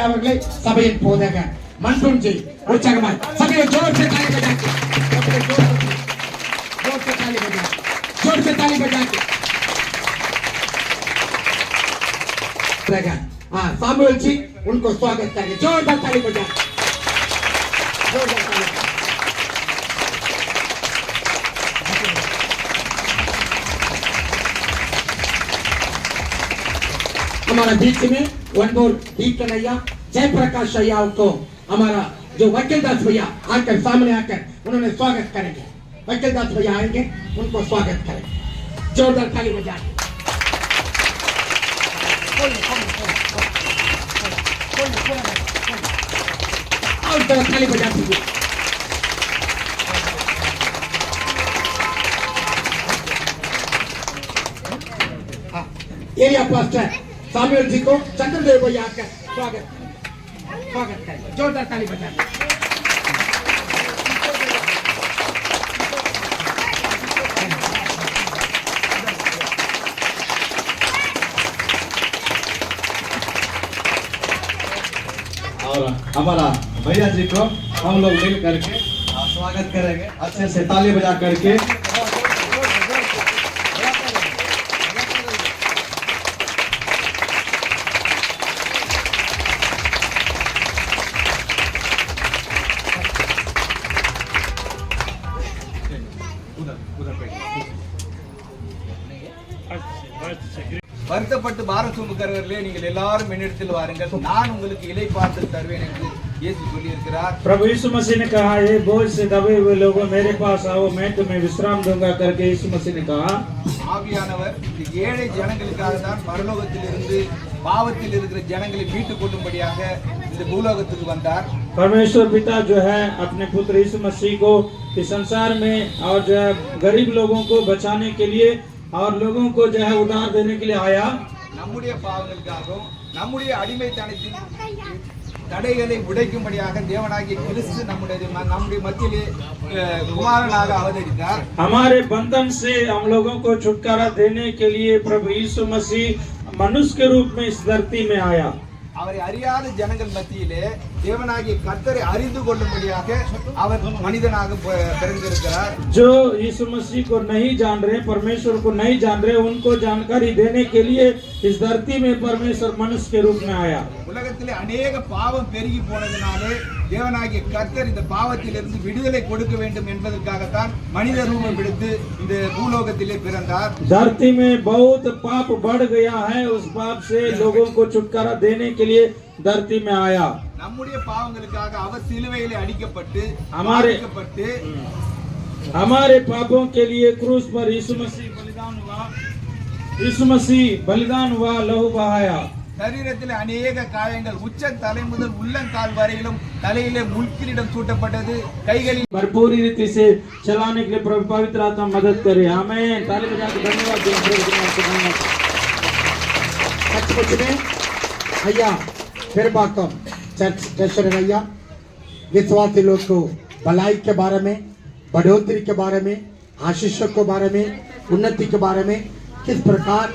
அவர்களை சபையின் போதகர் மன்சூன்ஜி உற்சாகமாய் சபையை जोर से ताली बजा के जोर से ताली बजा के हाँ सामुएल जी उनको स्वागत करेंगे जोरदार ताली बजा जोरदार ताली हमारा बीच में वन मोर डीकन अय्या जयप्रकाश अय्या को हमारा जो वकील दास भैया आकर सामने आकर उन्होंने स्वागत करेंगे वकील दास भैया आएंगे उनको स्वागत करेंगे जोरदार ताली बजाएं और ताली बजा दीजिए एरिया पास्टर सामुएल जी को चंद्रदेव भैया आकर स्वागत करें जोरदार ताली बजा और हमारा भैया जी को हम लोग मिल करके स्वागत करेंगे अच्छे से ताली बजा करके வருத்தப்பட்டு பாரம் சுமக்கிறவர்களே நீங்கள் எல்லாரும் என்னிடத்தில் வாருங்கள் நான் உங்களுக்கு இளைப்பாறுதல் தருவேன் என்று இயேசு சொல்லியிருக்கிறார் प्रभु यीशु मसीह ने कहा ये बोझ से दबे हुए लोगों मेरे पास आओ मैं तुम्हें विश्राम दूंगा करके यीशु मसीह ने कहा ஆவியானவர் இந்த ஏழை ஜனங்களுக்காக தான் பரலோகத்திலிருந்து பாவத்தில் இருக்கிற ஜனங்களை மீட்டுக் கொள்ளும்படியாக இந்த பூலோகத்துக்கு வந்தார் परमेश्वर पिता जो है अपने पुत्र यीशु मसीह को इस संसार में और जो है गरीब लोगों को बचाने के लिए और लोगों को जो है उधार देने के लिए आया நம்முடைய பாவங்களுக்காகவும் நம்முடைய அடிமைத்தனத்தின் தடைகளை உடைக்கும்படியாக தேவனாகிய கிறிஸ்து நம்முடைய மத்தியிலே குமாரனாக அவதரித்தார் हमारे बंधन से हम लोगों को छुटकारा देने के लिए प्रभु यीशु मसीह मनुष्य के रूप में इस धरती में आया அவரை அறியாத ஜனங்கள் மத்தியிலே தேவனாகிய கர்த்தரை அறிந்து கொள்ளும்படியாக அவர் மனிதனாக பிறந்திருக்கிறார் जो यीशु मसीह को नहीं जान रहे परमेश्वर को नहीं जान रहे उनको जानकारी देने के लिए इस धरती में परमेश्वर मनुष्य के रूप में आया உலகத்திலே अनेक பாவம் பெருகி போனதினாலே தேவனாகிய கர்த்தர் இந்த பாவத்திலிருந்து விடுதலை கொடுக்க வேண்டும் என்பதற்காகத்தான் மனித ரூபம் எடுத்து இந்த பூலோகத்திலே பிறந்தார் धरती में बहुत पाप बढ़ गया है उस पाप से लोगों को छुटकारा देने के लिए धरती में आया நம்முடைய பாவங்களுக்காக அவர் சிலுவையிலே அடிக்கப்பட்டு हमारे पापों के लिए क्रूस पर यीशु मसीह बलिदान हुआ लहू बहाया சரீரத்தில் अनेक காயங்கள் உச்ச தலை முதல் உள்ளங்கால் வரையிலும் தலையிலே முள்கிரீடம் சூட்டப்பட்டது கைகளில் भरपूर रीति से चलाने के लिए प्रभु पवित्र आत्मा मदद करे आमीन ताली बजा के धन्यवाद सचमुच में भैया फिर बात चर्च ट्रेजरर भैया विश्वासी लोग को भलाई के बारे में बढ़ोतरी के बारे में आशीषों के बारे में उन्नति के बारे में किस प्रकार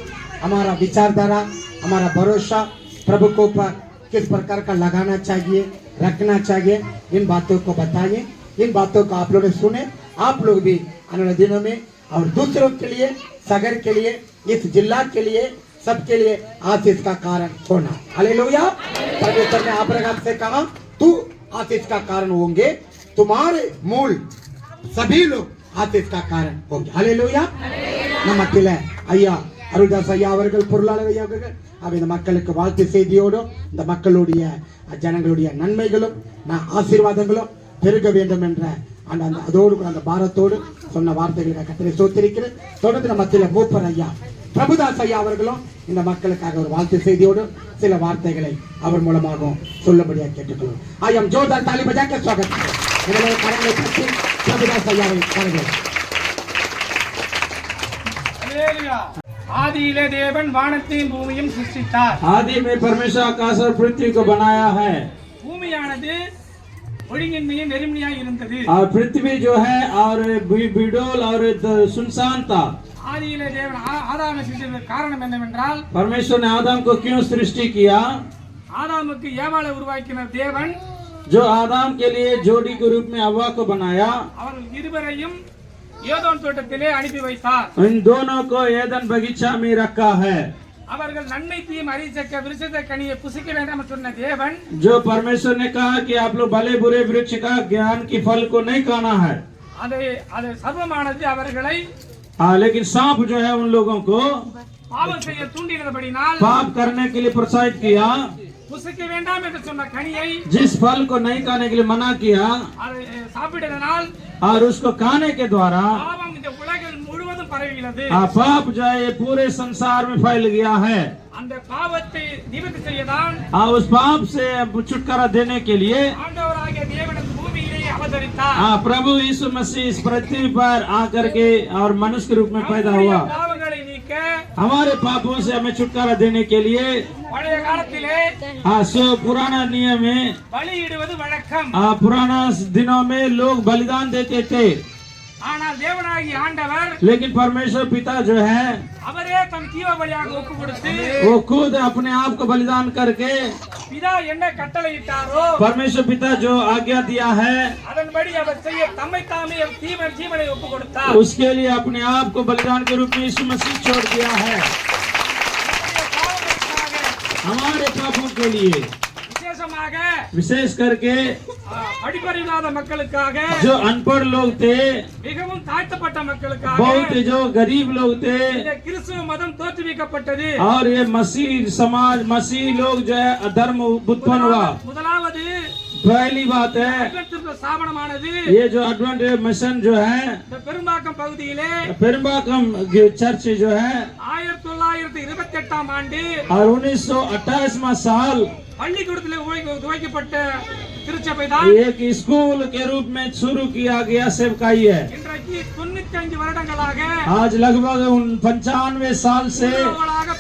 हमारा विचारधारा हमारा भरोसा प्रभु को पर किस प्रकार का लगाना चाहिए रखना चाहिए इन बातों को बताइए इन बातों को आप लोग ने सुने आप लोग भी आने दिनों में और दूसरों के लिए सगर के लिए इस जिला के लिए सबके लिए आशीष का कारण होना हालेलुया परमेश्वर ने अब्राहम से कहा तू आशीष का कारण होंगे तुम्हारे मूल सभी लोग आशीष का कारण होंगे हालेलुया नमस्ते ஐயா அருள்தாஸ் ஐயா அவர்கள் பொருளாளர் ஐயா அவர்கள் இந்த மக்களுக்கு வாழ்த்து செய்தியோடும் இந்த மக்களுடைய ஜனங்களுடைய நன்மைகளும் ஆசீர்வாதங்களும் பெருக வேண்டும் என்ற அதோடு அந்த பாரத்தோடு சொன்ன வார்த்தைகளுக்கு கர்த்தரை ஸ்தோத்திரிக்கிறேன் தொடர்ந்து நம்ம மத்தியில மூப்பர் ஐயா பிரபுதாஸ் ஐயா அவர்களும் இந்த மக்களுக்காக ஒரு வாழ்த்து செய்தியோடு சில வார்த்தைகளை அவர் மூலமாக சொல்லும்படியாக கேட்டுக்கொள்வோம் ஐயம் ஜோர்தார் தாலி பஜா के स्वागत करें கரங்களை தட்டி பிரபுதாஸ் ஐயாவை பாருங்கள் ஆதியிலே தேவன் வானத்தையும் பூமியையும் சிருஷ்டித்தார் आदि में परमेश्वर आकाश और पृथ्वी को बनाया है பூமியானது ஒழுங்கின்மையும் வெறுமையாய் இருந்தது और पृथ्वी जो है और बिडोल और सुनसान था ஆதியிலே தேவன் ஆதாமை சிருஷ்டித்ததற்கு காரணம் என்னவென்றால் परमेश्वर ने आदम को क्यों सृष्टि किया ஆதாமுக்கு ஏவாளை உருவாக்கின தேவன் जो आदम के लिए जोड़ी के रूप में हव्वा को बनाया, அவர்கள் இருவரையும் ஏதோன் தோட்டத்திலே அனுப்பி வைத்தார். इन दोनों को एदन बगीचा में रखा है. அவர்கள் நன்மை தீமை அறியத்தக்க விருட்சத்தை கனியை புசிக்க வேண்டாம் என்று சொன்ன தேவன் जो परमेश्वर ने कहा कि आप लोग भले बुरे वृक्ष का ज्ञान की फल को नहीं खाना है, அதை சர்வமானது அவர்களை लेकिन सांप जो है उन लोगों को பாவம் செய்ய தூண்டினபடினால் पाप करने के लिए प्रोत्साहित किया. புசிக்க வேண்டாம் என்று சொன்ன கனியை जिस फल को नहीं खाने के लिए मना किया அதை சாப்பிட்டதனால் और उसको खाने के द्वारा பாவம் இந்த உலகில் முழுவதும் பரவியுள்ளது. पाप जो है ये पूरे संसार में फैल गया है. அந்த பாவத்தை நிவர்த்தி செய்யதான் उस पाप से छुटकारा देने के लिए ஆண்டவராகிய தேவன் இந்த பூமியிலே அவதரித்தார். प्रभु यीशु मसीह इस पृथ्वी पर आकर के और मनुष्य के रूप में पैदा हुआ. பாவங்களை நீக்க हमारे पापों से हमें छुटकारा देने के लिए பழைய காலத்திலே सो पुराना नियम में பலியிடுவது வழக்கம். पुराना दिनों में लोग बलिदान देते थे, ஆனால் தேவனாகிய ஆண்டவர் लेकिन परमेश्वर पिता जो है அவரே தன் ஜீவ பலியாக ஒப்பு கொடுத்து वो खुद अपने आप को बलिदान करके பிதா என்ன கட்டளையிட்டாரோ परमेश्वर पिता जो आज्ञा दिया है அதன்படி அவர் செய்ய தம்மை தாமே ஜீவனை ஒப்பு கொடுத்தார். उसके लिए अपने आप को बलिदान के रूप में यीशु मसीह छोड़ दिया है. हमारे पापों के लिए விசேஷமாக विशेष करके படிப்பறிவில்லாத மக்களுக்காக जो अनपढ़ लोग थे, மிகவும் தாழ்த்தப்பட்ட மக்களுக்காக बहुत जो गरीब लोग थे, இந்த கிறிஸ்துவ மதம் தோற்றுவிக்கப்பட்டது. और ये मसीह समाज मसीह लोग जो है अधर्म उत्पन्न हुआ. முதலாவது पहली बात है அட்வென்டிஸ்ட் ஸ்தாபனமானது ये जो एडवेंट मिशन जो है இந்த பெரும்பாக்கம் பகுதியிலே पेरुम्बाकम चर्च जो है 1928ஆம் ஆண்டு और 1928वां साल பள்ளிக்கூடத்திலே துவக்கப்பட்ட திருச்சபை தான் एक स्कूल के रूप में शुरू किया गया सेवकाई है. இன்றைக்கு 95 வருடங்களாக आज लगभग 95 साल से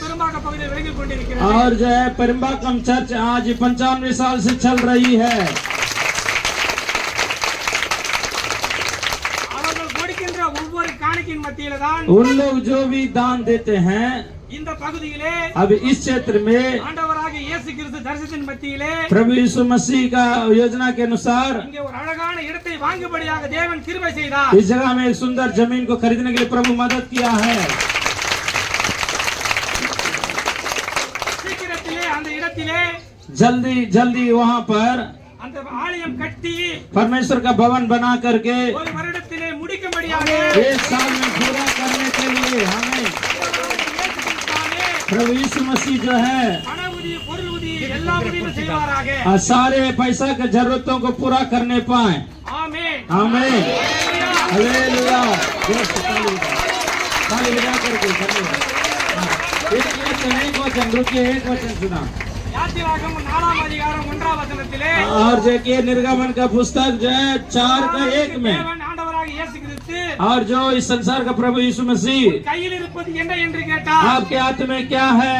பெரும்பாக்கம் பகுதியில் விளங்கிக் கொண்டிருக்கிறது. और जो है पेरुम्बाकम चर्च आज 95 साल से चल रही है. அவர்கள் கொடுக்கின்ற ஒவ்வொரு காணிக்கையின் மத்தியில தான் उन लोग जो भी दान देते हैं இந்த பகுதியிலே अब इस क्षेत्र में ஆண்டவராகிய இயேசு கிறிஸ்து தரிசனத்தின் மத்தியிலே प्रभु यीशु मसीह का योजना के अनुसार இங்கே ஒரு அழகான இடத்தை வாங்கும்படியாக தேவன் கிருபை செய்தார். इस जगह में एक सुंदर जमीन को खरीदने के लिए प्रभु मदद किया है. சீக்கிரத்திலே அந்த இடத்திலே जल्दी जल्दी वहाँ पर அந்த ஆலயம் கட்டி परमेश्वर का भवन बना करके ஒரு வருடத்திலே முடிக்கும்படியாக एक साल में पूरा करने के लिए हमें प्रभु यीशु मसीह जो है பண உதவி பொருள் உதவி எல்லா உதவியும் செய்வாராக. सारे पैसा के जरूरतों को पूरा करने पाए. ஆமென். आमीन. हालेलुया. ताली बजा करके एक वचन रुकिए, एक वचन सुना. யாத்திராகமம் 4ஆம் அதிகாரம் 1ஆம் வசனத்திலே और जो कि निर्गमन का पुस्तक जो है 4:1 में தேவன் ஆண்டவராகிய இயேசு கிறிஸ்து और जो इस संसार का प्रभु यीशु मसीह கையில் இருப்பது என்ன என்று கேட்டார். आपके हाथ में क्या है?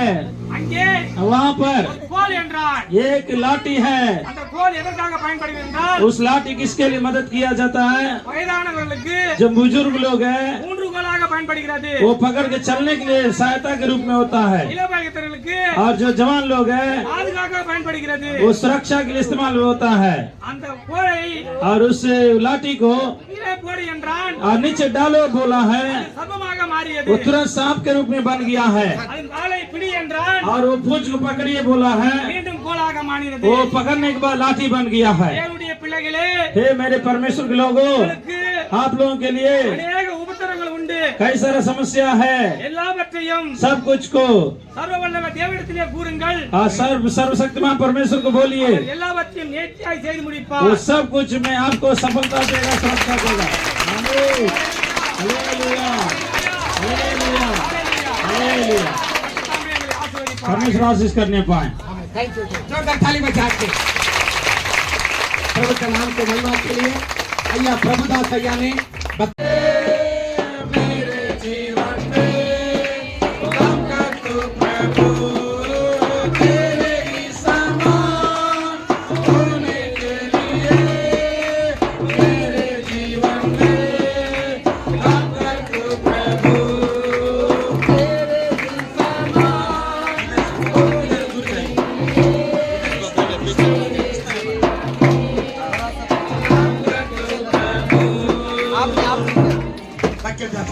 அங்கே वहाँ पर கோல் என்றார். एक लाठी है. அந்த கோல் எதற்காக பயன்படுகிறது என்றால் उस लाठी किसके लिए मदद किया जाता है? வயதானவர்களுக்கு जो बुजुर्ग लोग हैं ஊன்றுகோலாக பயன்படுகிறது. वो पकड़ के चलने के लिए सहायता के रूप में होता है. இளவயதினருக்கு और जो जवान लोग हैं பாதுகாக்க பயன்படுகிறது. वो सुरक्षा के लिए इस्तेमाल होता है. அந்த கோலை और उस लाठी को கீழே போடு என்றான். नीचे डालो बोला है, சர்ப்பமாக மாறியது. वो तुरंत सांप के रूप में बन गया है. அதன் காலை பிடி என்றான். और वो पूंछ को पकड़िए बोला है, மீண்டும் கோலாக மாறியது. वो पकड़ने के बाद लाठी बन गया है. தேவனுடைய பிள்ளைகளே हे मेरे परमेश्वर के लोगों, உங்களுக்கு आप लोगों के लिए அநேக உபத்திரங்கள் உண்டு. कई सारा समस्या है. எல்லாவற்றையும் सब कुछ को சர்வ வல்லமை தேவனிடத்திலே கூறுங்கள். सर्वशक्तिमान परमेश्वर को बोलिए, எல்லாவற்றையும் நேர்த்தியாய் செய்து वो முடிப்பார். सब कुछ में आपको सफलता देगा, सुरक्षा देगा. आमीन. हालेलुया. हालेलुया. हालेलुया. परमेश्वर आशीष करने पाए. Thank you. जोरदार ताली बजा के प्रभु के नाम को महिमा के लिए अय्या प्रभुदास अय्या ने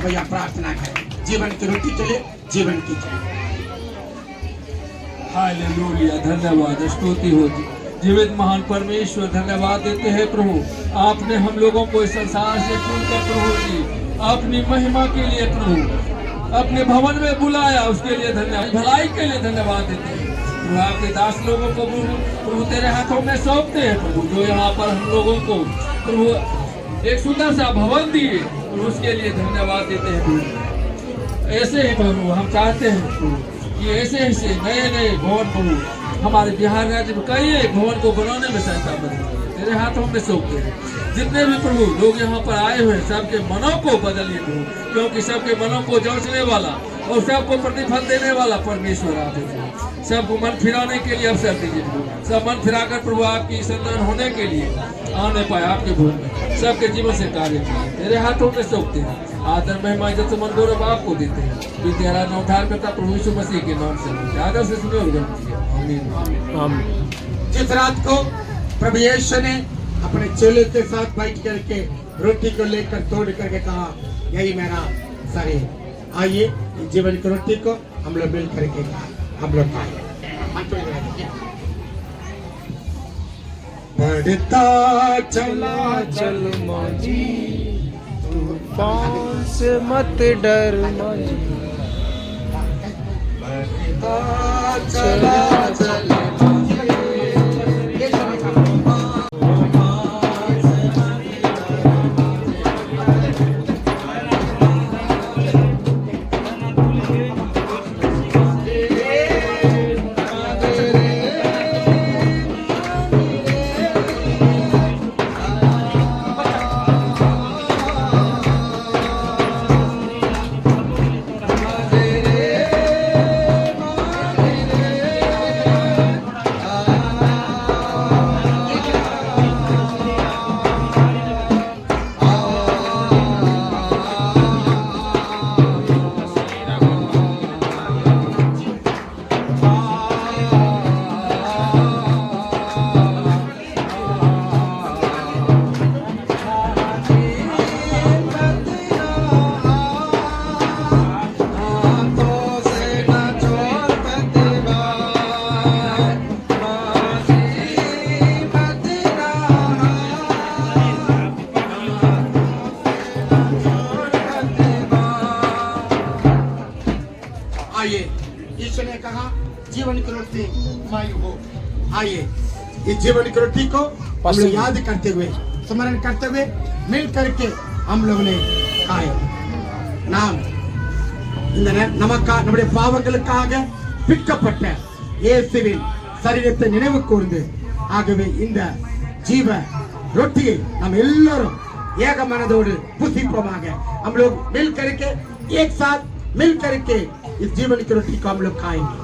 भैया प्रार्थना करें जीवन की रोटी के लिए, जीवन की हालेलुया, धन्यवाद, स्तुति हो जीवित महान परमेश्वर, धन्यवाद देते हैं प्रभु। आपने हम लोगों को इस संसार से चुनकर प्रभु जी अपनी महिमा के लिए प्रभु अपने भवन में बुलाया, उसके लिए धन्यवाद, भलाई के लिए धन्यवाद देते हैं प्रभु। आपके दास लोगों को प्रभु तेरे हाथों में सौंपते हैं प्रभु, जो यहाँ पर हम लोगों को प्रभु एक सुंदर सा भवन दिए और उसके लिए धन्यवाद देते हैं प्रभु। ऐसे ही प्रभु हम चाहते हैं प्रभु कि ऐसे ऐसे नए नए भवन प्रभु हमारे बिहार राज्य में कई एक भवन को बनाने में सहायता बने, तेरे हाथों में सौंपते हैं। जितने भी प्रभु लोग यहाँ पर आए हुए हैं सबके मनों को बदलिए प्रभु, क्योंकि सबके मनों को जोड़ने वाला और सबको प्रतिफल देने वाला परमेश्वर आप हैं। सबको मन फिराने के लिए अवसर दीजिए प्रभु, सब मन फिराकर प्रभु आपकी संतान होने के लिए आने पाए आपके भवन में, सबके जीवन से कार्य कीजिए, तेरे हाथों में सौंपते हैं। आदर महिमा इज्जत मन गौरव आपको देते हैं, तेरा नाम उद्धार करता प्रभु यीशु मसीह के नाम से आदर से सुने और ग्रहण कीजिए, आमीन। जिस रात को प्रभु यीशु ने अपने चेलों के साथ बैठ करके रोटी को लेकर तोड़ करके कहा, यही मेरा शरीर, आइए जीवन की रोटी को हम लोग मिल करके हम लोग खाए। बढ़ता चला चल मौजी, तूफान से मत डर मौजी, बढ़ता चला चल यीशु ने कहा जीवन की रोटी मैं हूँ। आइए इस जीवन की रोटी को हम लोग याद करते हुए स्मरण करते हुए मिल करके हम लोग ने खाए। நாம் இந்த நமக்காக நம்முடைய பாவங்களுக்காக பிற்கப்பட்ட இயேசுவின் சரீரத்தை நினைவு கூர்ந்து ஆகவே இந்த जीव रोटिயை हम எல்லாரும் ஏக மனதோடு புசிப்போமாக। हम लोग मिल करके एक साथ मिल करके इस जीवन की रोटी को हम लोग खाएंगे,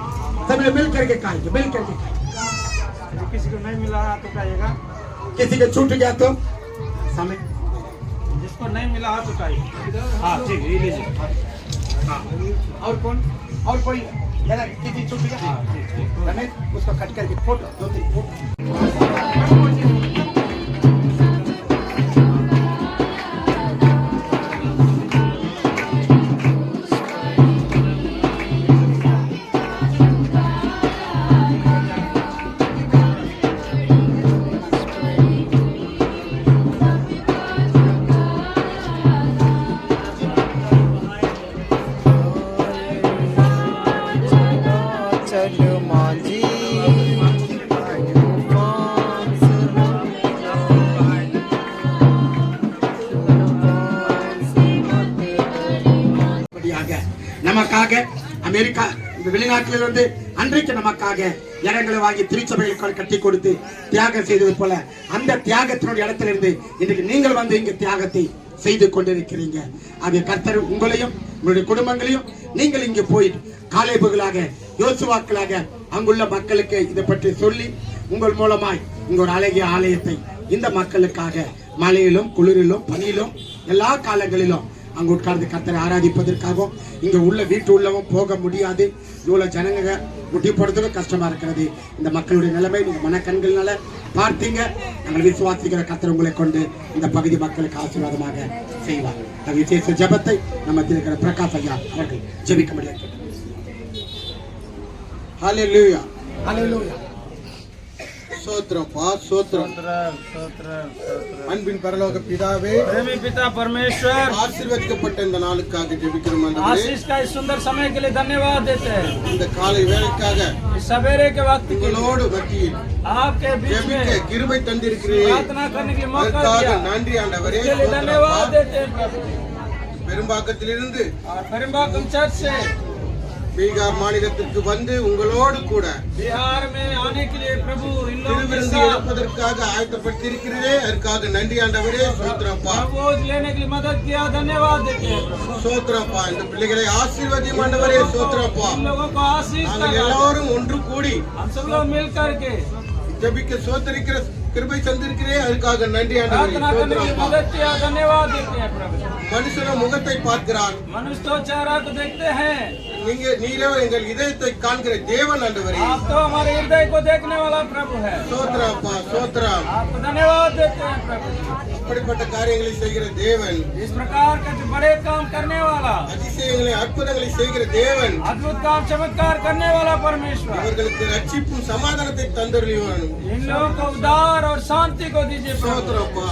सब लोग मिल करके खाएंगे, मिल करके खाएंगे। किसी को नहीं मिला तो खाइएगा, किसी को छूट गया तो समय, जिसको नहीं मिला तो खाइए। हाँ ठीक है, ये लीजिए। हाँ और कौन और कोई किसी छूट गया रमेश उसको कट करके फोटो 2-3 फोटो। நமக்காக அமெரிக்கா வெளிநாட்டிலிருந்து அன்றைக்கு நமக்காக இடங்களை வாங்கி திருச்சபைகளை கட்டி கொடுத்து தியாகம் செய்தது போல அந்த தியாகத்தினுடைய இடத்திலிருந்து இன்றைக்கு நீங்கள் வந்து இங்க தியாகத்தை செய்து கொண்டிருக்கிறீங்க। ஆகிய கர்த்தர் உங்களையும் உங்களுடைய குடும்பங்களையும் நீங்கள் இங்கே போய் காலேபுகளாக யோசுவாக்களாக அங்குள்ள மக்களுக்கு இதை பற்றி சொல்லி உங்கள் மூலமாய் இங்க ஒரு அழகிய ஆலயத்தை இந்த மக்களுக்காக மழையிலும் குளிரிலும் பனியிலும் எல்லா காலங்களிலும் அங்க உட்கார்ந்து கர்த்தரை ஆராதிப்பதற்காகவும் இங்க உள்ள வீட்டு உள்ளவும் போக முடியாது. இவ்வளவு ஜனங்க முட்டி போடுறதுக்கும் கஷ்டமா இருக்கிறது. இந்த மக்களுடைய நிலைமை நீங்க மனக்கண்கள்னால பார்த்தீங்க. நாங்கள் விசுவாசிக்கிற கர்த்தர் உங்களை கொண்டு இந்த பகுதி மக்களுக்கு ஆசீர்வாதமாக செய்வார். விசேஷ ஜெபத்தை நம்ம இருக்கிற பிரகாஷ் ஐயா அவர்கள் ஜெபிக்க முடியாது. ஹல்லேலூயா ஹல்லேலூயா. சோத்ரப்பா சோத்ரம். அன்பின் பரலோக பிதாவே, प्रेमी पिता परमेश्वर, ஆசீர்வதிக்கப்பட்ட இந்த நாளுக்காக ஜெபிக்கிறோம் ஆண்டவரே. आशीष का इस सुंदर समय के लिए धन्यवाद देते हैं। இந்த காலை வேளைக்காக इस सवेरे के वक्त के लिए உங்களோடு மத்தியில் आपके बीच ஜெபிக்க में கிருபை தந்திருக்கிறீர். प्रार्थना करने के लिए मौका அதற்காக दिया, நன்றி ஆண்டவரே. इसके लिए धन्यवाद देते हैं प्रभु। பெரும்பாக்கத்திலிருந்து और पेरुम्बाकम चर्च से பீகார் மாநிலத்திற்கு வந்து உங்களோடு கூட बिहार में आने के लिए प्रभु इन लोगों के திருவிருந்து साथ எடுப்பதற்காக ஆயத்தப்பட்டிருக்கிறீரே. அதற்காக நன்றி ஆண்டவரே. சோத்ரப்பா प्रभु लेने के लिए मदद किया, धन्यवाद देते हैं प्रभु। சோத்ரப்பா. இந்த பிள்ளைகளை ஆசீர்வதியும் ஆண்டவரே. சோத்ரப்பா. इन लोगों को आशीष நாங்கள் करना, எல்லாரும் ஒன்று கூடி हम सब लोग मिल करके ஜெபிக்க சோதரிக்கிற கிருபை தந்திருக்கிறே. அதுக்காக நன்றி ஆண்டவரே. प्रार्थना करने के लिए சோத்ரப்பா. मदद किया, धन्यवाद देते हैं प्रभु। மனுஷன முகத்தை பார்க்கிறான், मनुष्य तो चेहरा को देखते हैं, நீரோ எங்கள் இதயத்தை காண்கிற தேவன் ஆண்டவரே. आप तो हमारे हृदय को देखने वाला प्रभु है। சோத்ரப்பா சோத்ரம். आपको धन्यवाद देते हैं प्रभु। அப்படிப்பட்ட காரியங்களை செய்கிற தேவன், इस प्रकार का जो बड़े काम करने वाला, அதிசயங்களை அற்புதங்களை செய்கிற தேவன், अद्भुत काम चमत्कार करने वाला परमेश्वर, அவர்களுக்கு ரட்சிப்பும் சமாதானத்தை தந்தருளிவான். इन लोगों को उद्धार और शांति को दीजिए प्रभु। சோத்ரப்பா.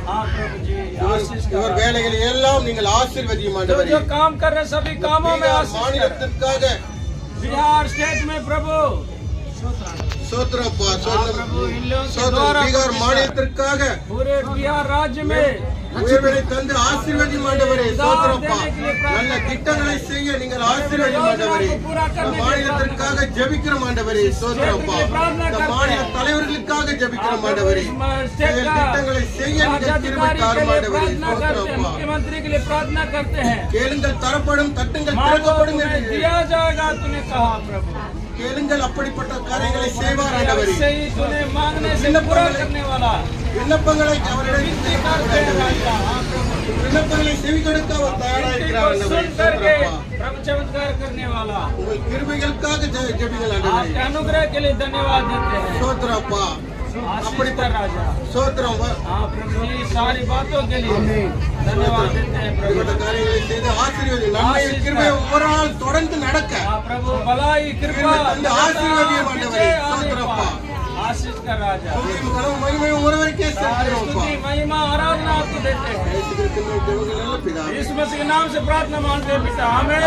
हाँ प्रभु जी, आशीष இவர் करो। வேலைகளை எல்லாம் நீங்கள் ஆசீர்வதியும் जो ஆண்டவரே. जो काम कर रहे सभी कामों में பீகார் आशीष करो। மாநிலத்திற்காக बिहार स्टेट में प्रभु, சோத்ரப்பா हाँ प्रभु, इन लोगों के சோத்ரம். द्वारा பீகார் மாநிலத்திற்காக पूरे बिहार राज्य में உயர்வை தந்து ஆசீர்வதியும் ஆண்டவரே. சோத்ரப்பா. நல்ல திட்டங்களை செய்ய நீங்கள் ஆசீர்வதியும் ஆண்டவரே. இந்த மாநிலத்திற்காக ஜெபிக்கிறோம் ஆண்டவரே. சோத்ரப்பா. இந்த மாநில தலைவர்களுக்காக ஜெபிக்கிறோம் ஆண்டவரே. செயல் திட்டங்களை செய்ய நீங்கள் கிருபை தாரும் ஆண்டவரே. சோத்ரப்பா. मुख्यमंत्री के लिए प्रार्थना करते हैं, கேளுங்கள் தரப்படும், தட்டுங்கள் मांगो திறக்கப்படும் तुम्हें என்று दिया जाएगा, तूने कहा प्रभु। கேளுங்கள். அப்படிப்பட்ட காரியங்களை செய்வார் ஆண்டவரே. ऐसे ही तूने मांगने से पूरा करने वाला விண்ணப்பங்களை அவரிடம் विनती करते हैं राजा। हाँ प्रभु, விண்ணப்பங்களை செவி கொடுக்க அவர் विनती தயாராயிருக்கிறார் को ஆண்டவரே. सुन करके சோத்ரப்பா. प्रभु चमत्कार करने वाला, உங்கள் கிருபைகளுக்காக ஜெபிங்கள் ஆண்டவரே. आपके अनुग्रह के लिए धन्यवाद देते हैं। சோத்ரப்பா. आशीष का राजा, சோத்ரம். हाँ प्रभु जी, सारी बातों के लिए धन्यवाद देते हैं प्रभु। இப்படிப்பட்ட காரியங்களை செய்து ஆசீர்வதி. நன்மையும் கிருபை ஒவ்வொரு நாள் தொடர்ந்து நடக்க हाँ प्रभु, भलाई कृपा தந்து ஆசீர்வதியும் ஆண்டவரே. சோத்ரப்பா. आशीष का राजा, துதியும் கனமும் மகிமையும் ஒருவருக்கே सारी செலுத்துகிறோம்ப்பா. स्तुति महिमा आराधना आपको देते हैं। இயேசு கிறிஸ்துவின் ஜெபங்கள் நல்ல பிதாவே. यीशु मसीह के नाम से प्रार्थना मानते हैं पिता, आमीन।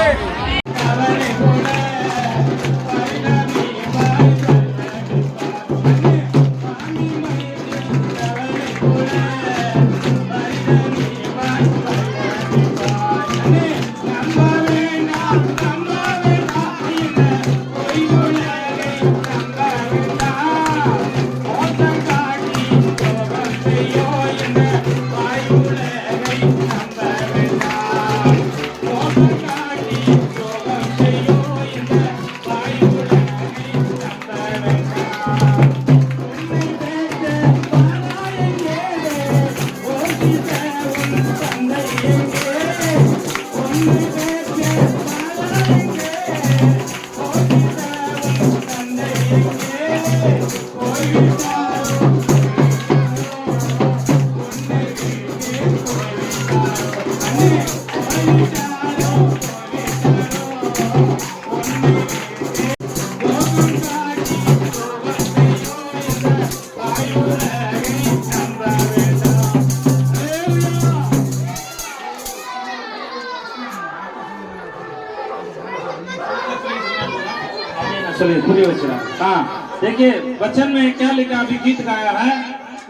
चलिए पूरी वचन। हाँ देखिए वचन में क्या लिखा, अभी गीत गाया है,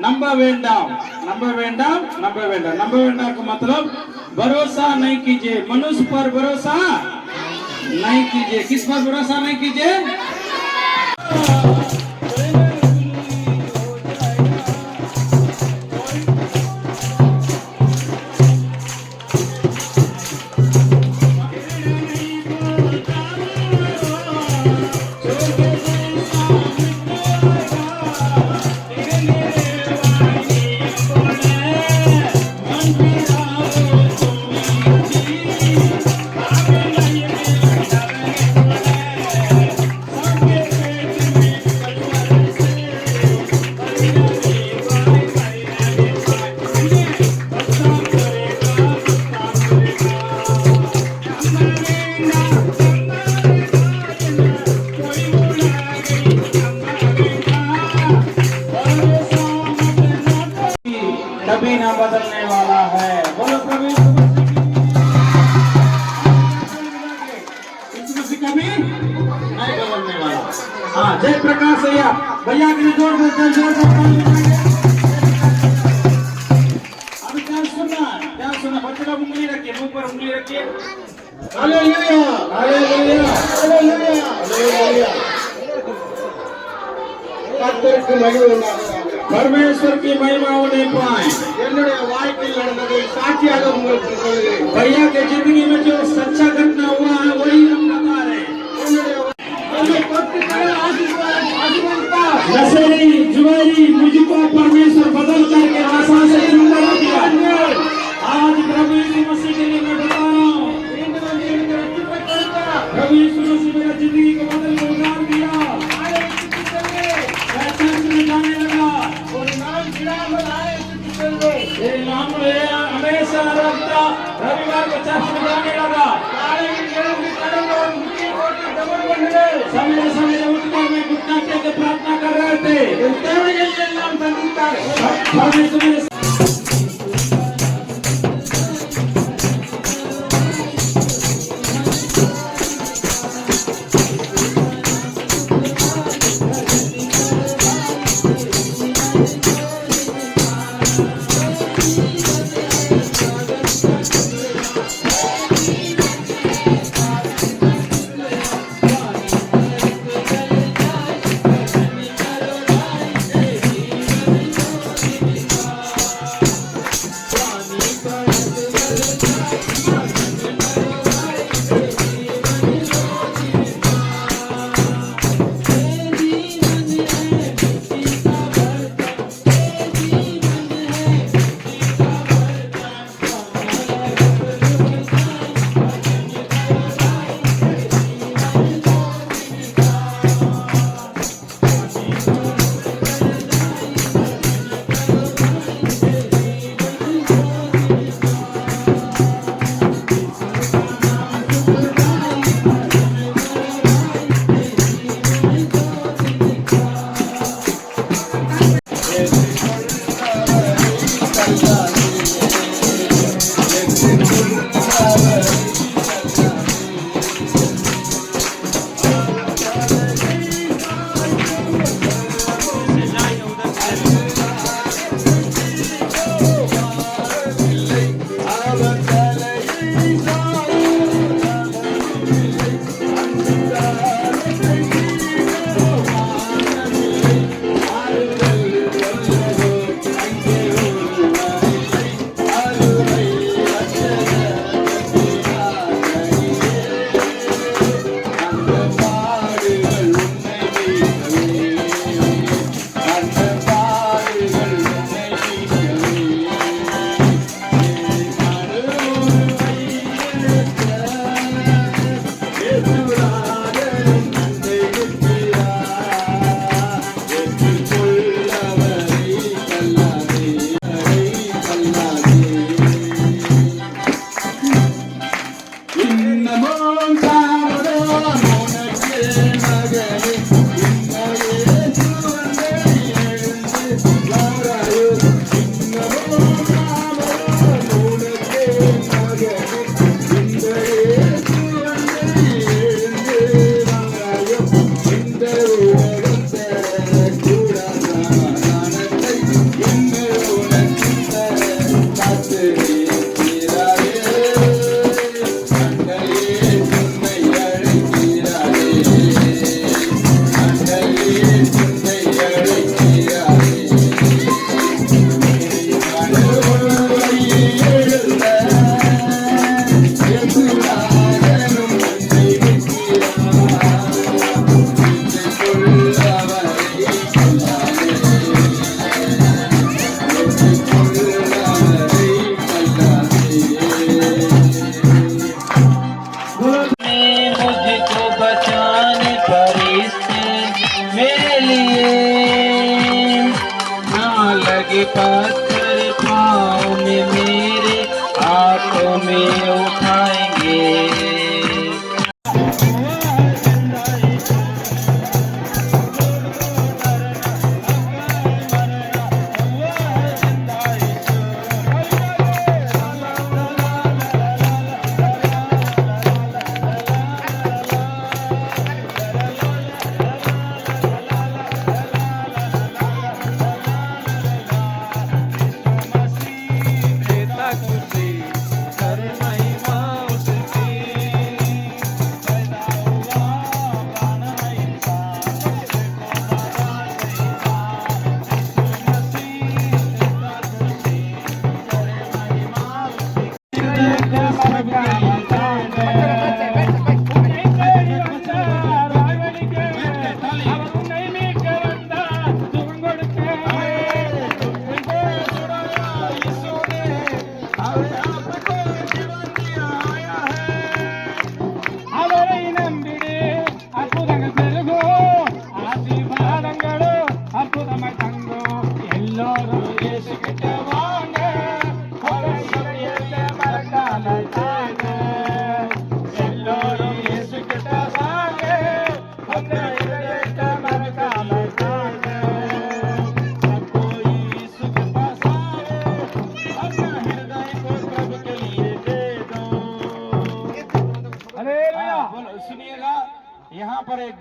नंबर वेंडाम, नंबर वेंडाम, नंबर वेंडाम। नंबर वेंडाम का मतलब भरोसा नहीं कीजिए, मनुष्य पर भरोसा नहीं कीजिए। किस पर भरोसा नहीं कीजिए? मन कभी ना बदलने वाला है। बोलो प्रभु यीशु मसीह की कभी नहीं बदलने वाला। हाँ, जय प्रकाश भैया, भैया के लिए जोर से अभी क्या सुनना, बच्चे लोग उंगली रखिए, मुंह पर उंगली रखिए। हालेलुया हालेलुया हालेलुया हालेलुया கர்த்தருக்கு மகிமை உண்டாவதாக परमेश्वर की महिमा होने पाए। என்னுடைய வாழ்க்கையில் நடந்ததை சாட்சியாக உங்களுக்கு சொல்கிறேன் भैया के जिंदगी में जो सच्चा घटना हुआ है वही हम बता रहे हैं। नशेरी जुएरी मुझको परमेश्वर बदल करके आशा से जिंदा किया। आज प्रभु यीशु मसीह के लिए मैं बता रहा हूँ, प्रभु यीशु मसीह मेरा जिंदगी को बदल के उतार दिया। मैं चर्च में जाने लगा और ये नाम हमेशा रखता, रविवार को चर्च में जाने लगा। सवेरे सवेरे उठकर मैं घुटना टेक के प्रार्थना कर रहे थे। परमेश्वर मेरे लगे पत्थर पाँव में मेरे हाथों में उठाएंगे।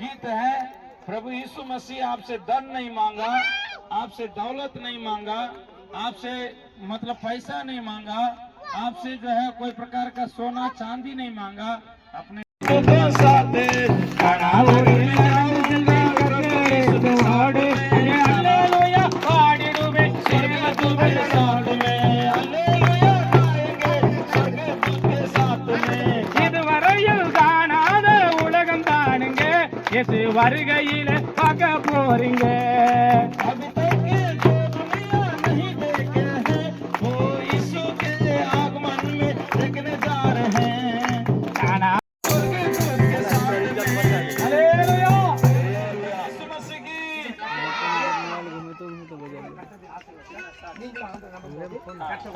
गीत है, प्रभु यीशु मसीह आपसे धन नहीं मांगा, आपसे दौलत नहीं मांगा, आपसे मतलब पैसा नहीं मांगा, आपसे जो है कोई प्रकार का सोना चांदी नहीं मांगा, अपने இதுவரையில் காணாத உலகம் தானுங்க, எது வருகையில பார்க்க போறீங்க. अभी तक ये जो दुनिया नहीं देखे हैं, वो यीशु के आगमन में देखने जा रहे हैं। हालेलुया, यीशु मसीह की।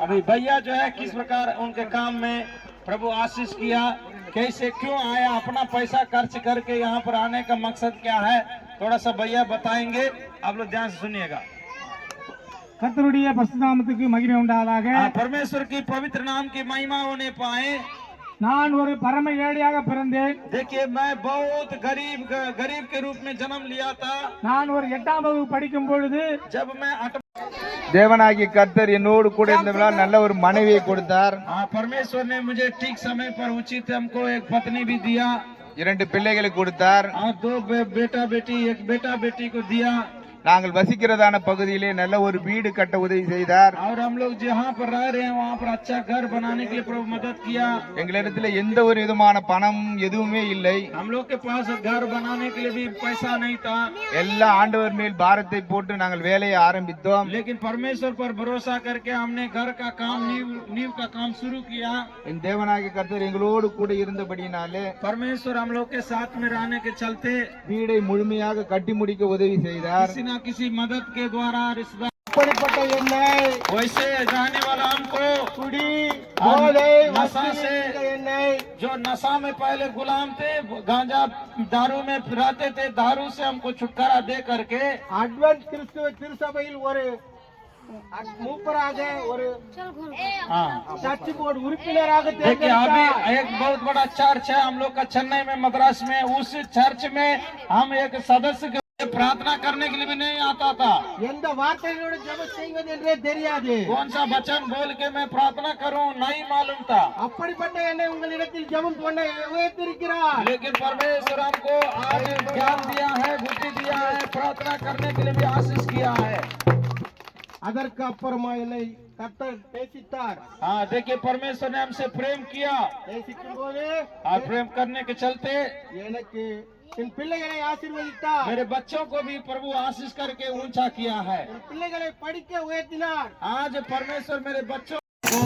अभी भैया जो है किस प्रकार उनके काम में प्रभु आशीष किया, कैसे क्यों आया, अपना पैसा खर्च करके यहाँ पर आने का मकसद क्या है, थोड़ा सा भैया बताएंगे, आप लोग ध्यान से सुनिएगा। கர்த்தருடைய பரிசுத்த நாமத்துக்கு மகிமை உண்டாவதாக. परमेश्वर की पवित्र नाम की महिमा होने पाए। நான் ஒரு பரம ஏழையாக பிறந்தேன். देखिए मैं बहुत गरीब के रूप में जन्म लिया था। நான் ஒரு 8ஆம் வகுப்பு படிக்கும் பொழுது जब मैं தேவனாகிய கர்த்தர் என்னோடு கூட இருந்தவரால் நல்ல ஒரு மனைவியை கொடுத்தார். परमेश्वर ने मुझे ठीक समय पर उचित हमको एक पत्नी भी दिया, 2 பிள்ளைகளை கொடுத்தார். 2 बेटा बेटी, एक बेटा बेटी को दिया। நாங்கள் வசிக்கிறதான பகுதியிலே நல்ல ஒரு வீடு கட்ட உதவி செய்தார். और हम लोग जहाँ पर रह रहे हैं वहाँ पर अच्छा घर बनाने के लिए प्रभु मदद किया। எங்களிடத்தில் எந்த ஒரு விதமான பணம் எதுவுமே இல்லை. हम लोग के पास घर बनाने के लिए भी पैसा नहीं था, எல்லா ஆண்டவர் மேல் பாரத்தை போட்டு நாங்கள் வேலையை ஆரம்பித்தோம். लेकिन परमेश्वर पर भरोसा करके हमने घर का काम नींव का काम शुरू किया। என் தேவனாகிய கர்த்தர் எங்களோடு கூட இருந்தபடினாலே परमेश्वर हम लोग के साथ में रहने के चलते வீடை முழுமையாக கட்டி முடிக்க உதவி செய்தார். किसी न किसी मदद के द्वारा रिश्तेदार அப்படிப்பட்ட எண்ணெய், वैसे जाने वाला हमको குடி, हम போதை, नशा से, எண்ணெய், जो नशा में पहले गुलाम थे, गांजा दारू में रहते थे, दारू से हमको छुटकारा दे करके அட்வென்ட் கிறிஸ்துவ திருச்சபையில் ஒரு மூப்பராக ஒரு சர்ச் போர்டு உறுப்பினராக देखिए अभी एक बहुत बड़ा चर्च है हम लोग का चेन्नई में, मद्रास में, उस चर्च में हम एक सदस्य के प्रार्थना करने के लिए भी नहीं आता था। எந்த வார்த்தைகளோடு ஜெபம் செய்வது என்றே தெரியாது. कौन सा वचन बोल के मैं प्रार्थना करूं नहीं मालूम था, அப்படிப்பட்ட என்னை உங்களிடத்தில் ஜெபம் பண்ண உயர்த்திருக்கிறார். लेकिन परमेश्वर हमको आज ज्ञान दिया है, बुद्धि दिया है, प्रार्थना करने के लिए भी आशीष किया है। அதற்கு அப்புறமா என்னை கர்த்தர் பேசித்தார். हाँ देखिए परमेश्वर ने हमसे प्रेम किया, பேசிக்கும் போது और प्रेम करने के चलते எனக்கு என் பிள்ளைகளை ஆசீர்வதித்தார். मेरे बच्चों को भी प्रभु आशीष करके ऊंचा किया है। என் பிள்ளைகளை படிக்க உயர்த்தினார். आज परमेश्वर मेरे बच्चों को